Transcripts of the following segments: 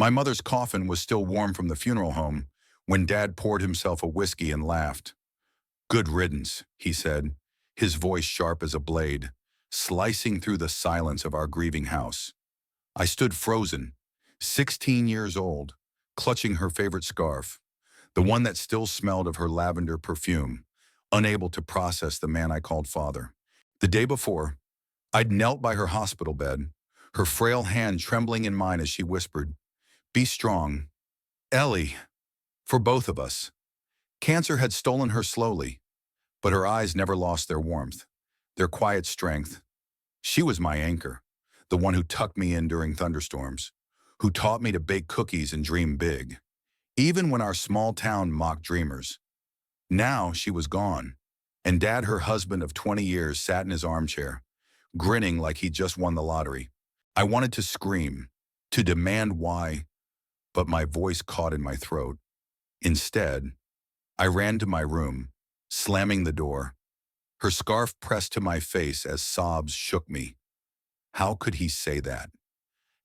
My mother's coffin was still warm from the funeral home when Dad poured himself a whiskey and laughed. "Good riddance," he said, his voice sharp as a blade, slicing through the silence of our grieving house. I stood frozen, 16 years old, clutching her favorite scarf, the one that still smelled of her lavender perfume, unable to process the man I called father. The day before, I'd knelt by her hospital bed, her frail hand trembling in mine as she whispered, "Be strong, Ellie, for both of us." Cancer had stolen her slowly, but her eyes never lost their warmth, their quiet strength. She was my anchor, the one who tucked me in during thunderstorms, who taught me to bake cookies and dream big, even when our small town mocked dreamers. Now she was gone, and Dad, her husband of 20 years, sat in his armchair, grinning like he'd just won the lottery. I wanted to scream, to demand why, but my voice caught in my throat. Instead, I ran to my room, slamming the door, her scarf pressed to my face as sobs shook me. How could he say that?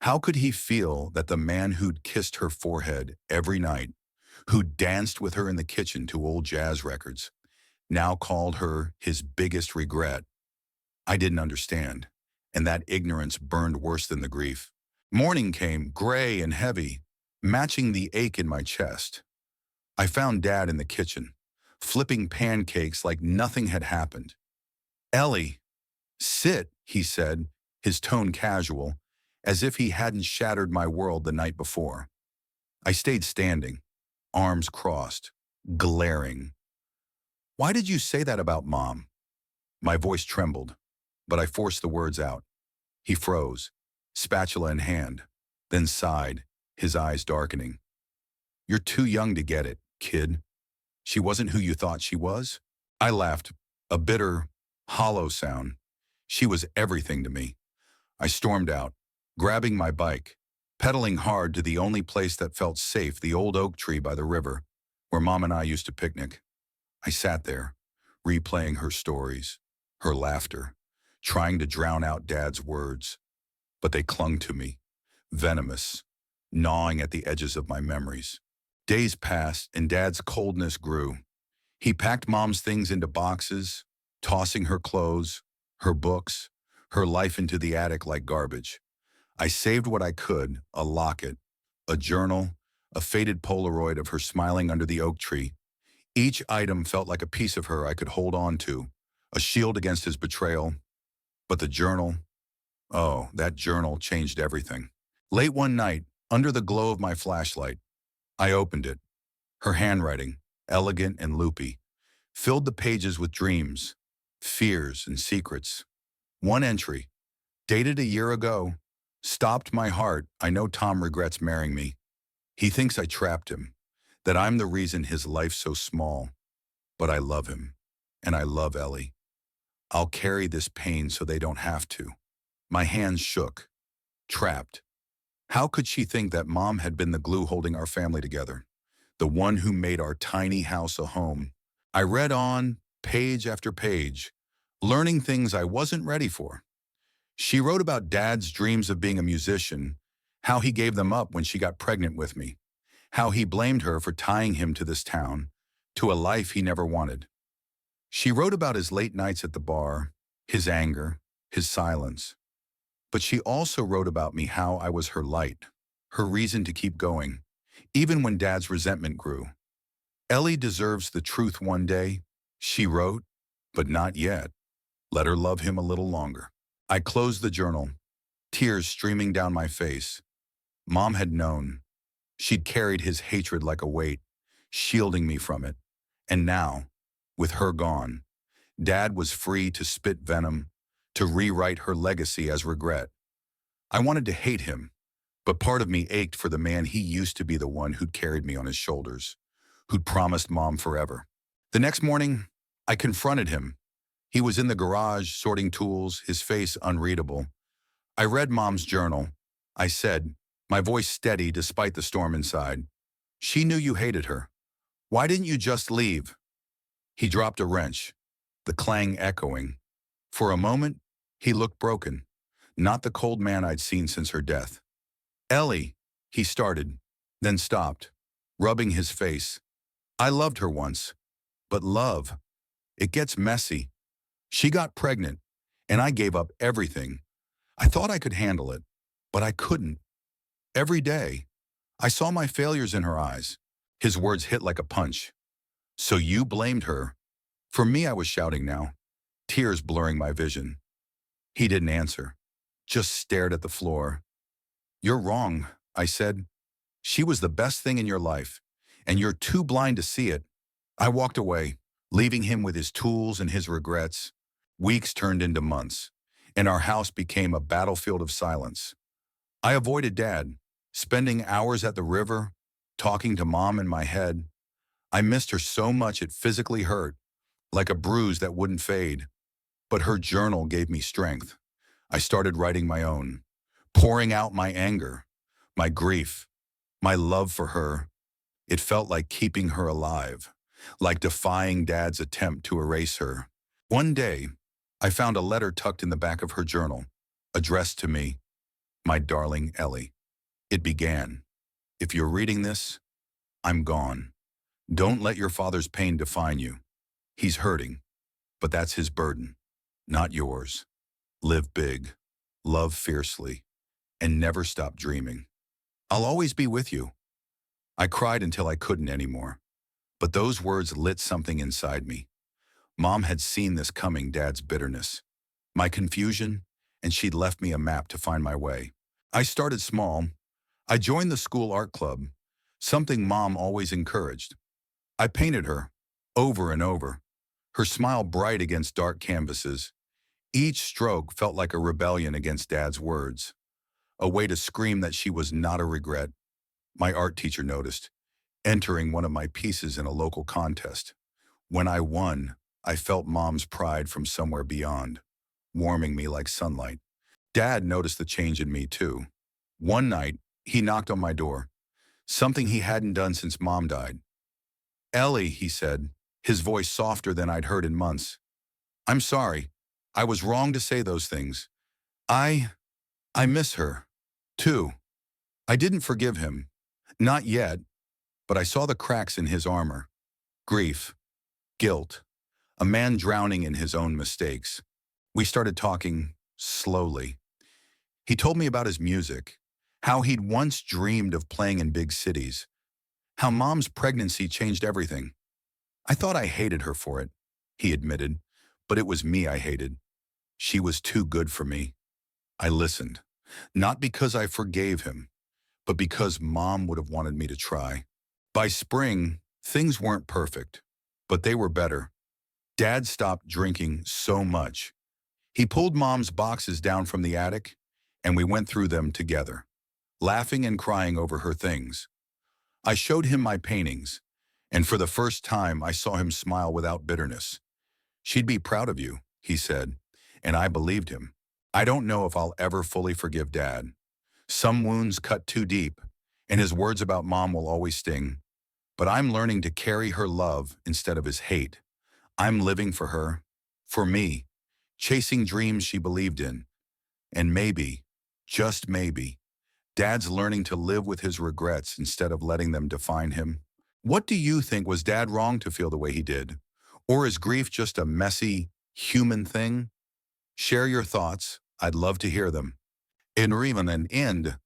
How could he feel that the man who'd kissed her forehead every night, who danced with her in the kitchen to old jazz records, now called her his biggest regret? I didn't understand, and that ignorance burned worse than the grief. Morning came, gray and heavy, matching the ache in my chest. I found Dad in the kitchen, flipping pancakes like nothing had happened. "Ellie, sit," he said, his tone casual, as if he hadn't shattered my world the night before. I stayed standing, arms crossed, glaring. "Why did you say that about Mom?" My voice trembled, but I forced the words out. He froze, spatula in hand, then sighed, his eyes darkening. "You're too young to get it, kid. She wasn't who you thought she was." I laughed, a bitter, hollow sound. She was everything to me. I stormed out, grabbing my bike, pedaling hard to the only place that felt safe, the old oak tree by the river, where Mom and I used to picnic. I sat there, replaying her stories, her laughter, trying to drown out Dad's words. But they clung to me, venomous, gnawing at the edges of my memories. Days passed and Dad's coldness grew. He packed Mom's things into boxes, tossing her clothes, her books, her life into the attic like garbage. I saved what I could, a locket, a journal, a faded Polaroid of her smiling under the oak tree. Each item felt like a piece of her I could hold on to, a shield against his betrayal. But the journal, oh, that journal changed everything. Late one night, under the glow of my flashlight, I opened it. Her handwriting, elegant and loopy, filled the pages with dreams, fears, and secrets. One entry, dated a year ago, stopped my heart. "I know Tom regrets marrying me. He thinks I trapped him, that I'm the reason his life's so small. But I love him, and I love Ellie. I'll carry this pain so they don't have to." My hands shook, trapped. How could she think that Mom had been the glue holding our family together, the one who made our tiny house a home? I read on, page after page, learning things I wasn't ready for. She wrote about Dad's dreams of being a musician, how he gave them up when she got pregnant with me, how he blamed her for tying him to this town, to a life he never wanted. She wrote about his late nights at the bar, his anger, his silence. But she also wrote about me, how I was her light, her reason to keep going, even when Dad's resentment grew. "Ellie deserves the truth one day," she wrote, "but not yet. Let her love him a little longer." I closed the journal, tears streaming down my face. Mom had known. She'd carried his hatred like a weight, shielding me from it. And now, with her gone, Dad was free to spit venom, to rewrite her legacy as regret. I wanted to hate him, but part of me ached for the man he used to be, the one who'd carried me on his shoulders, who'd promised Mom forever. The next morning, I confronted him. He was in the garage, sorting tools, his face unreadable. I read Mom's journal. I said, my voice steady despite the storm inside, "She knew you hated her. Why didn't you just leave?" He dropped a wrench, the clang echoing. For a moment, he looked broken, not the cold man I'd seen since her death. "Ellie," He started, then stopped, rubbing his face. I loved her once, but love, it gets messy. She got pregnant, and I gave up everything. I thought I could handle it, but I couldn't. Every day, I saw my failures in her eyes. His words hit like a punch. So you blamed her? For me, I was shouting now, tears blurring my vision. He didn't answer, just stared at the floor. You're wrong, I said. She was the best thing in your life, and you're too blind to see it. I walked away, leaving him with his tools and his regrets. Weeks turned into months, and our house became a battlefield of silence. I avoided Dad, spending hours at the river, talking to Mom in my head. I missed her so much it physically hurt, like a bruise that wouldn't fade. But her journal gave me strength. I started writing my own, pouring out my anger, my grief, my love for her. It felt like keeping her alive, like defying Dad's attempt to erase her. One day, I found a letter tucked in the back of her journal, addressed to me, my darling Ellie. It began, if you're reading this, I'm gone. Don't let your father's pain define you. He's hurting, but that's his burden, not yours. Live big, love fiercely, and never stop dreaming. I'll always be with you. I cried until I couldn't anymore, but those words lit something inside me. Mom had seen this coming, Dad's bitterness, my confusion, and she'd left me a map to find my way. I started small. I joined the school art club, something Mom always encouraged. I painted her, over and over, her smile bright against dark canvases. Each stroke felt like a rebellion against Dad's words, a way to scream that she was not a regret. My art teacher noticed, entering one of my pieces in a local contest. When I won, I felt Mom's pride from somewhere beyond, warming me like sunlight. Dad noticed the change in me too. One night, he knocked on my door, something he hadn't done since Mom died. Ellie, he said, his voice softer than I'd heard in months. I'm sorry. I was wrong to say those things. I miss her, too. I didn't forgive him. Not yet, but I saw the cracks in his armor. Grief, guilt, a man drowning in his own mistakes. We started talking slowly. He told me about his music, how he'd once dreamed of playing in big cities, how Mom's pregnancy changed everything. I thought I hated her for it, he admitted, but it was me I hated. She was too good for me. I listened, not because I forgave him, but because Mom would have wanted me to try. By spring, things weren't perfect, but they were better. Dad stopped drinking so much. He pulled Mom's boxes down from the attic, and we went through them together, laughing and crying over her things. I showed him my paintings, and for the first time I saw him smile without bitterness. She'd be proud of you, he said, and I believed him. I don't know if I'll ever fully forgive Dad. Some wounds cut too deep, and his words about Mom will always sting. But I'm learning to carry her love instead of his hate. I'm living for her, for me, chasing dreams she believed in. And maybe, just maybe, Dad's learning to live with his regrets instead of letting them define him. What do you think? Was Dad wrong to feel the way he did? Or is grief just a messy, human thing? Share your thoughts. I'd love to hear them. In Riemann and End,